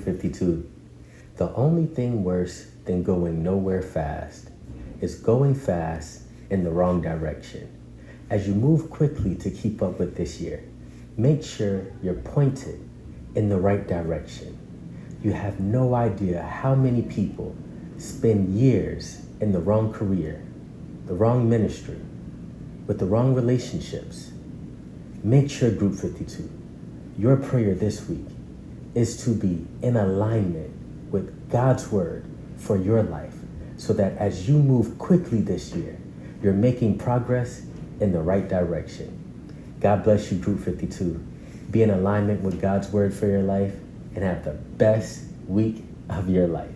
52. The only thing worse than going nowhere fast is going fast in the wrong direction. As you move quickly to keep up with this year, make sure you're pointed in the right direction. You have no idea how many people spend years in the wrong career, the wrong ministry, with the wrong relationships. Make sure, Group 52, your prayer this week is to be in alignment with God's word for your life, so that as you move quickly this year, you're making progress in the right direction. God bless you, Group 52. Be in alignment with God's word for your life and have the best week of your life.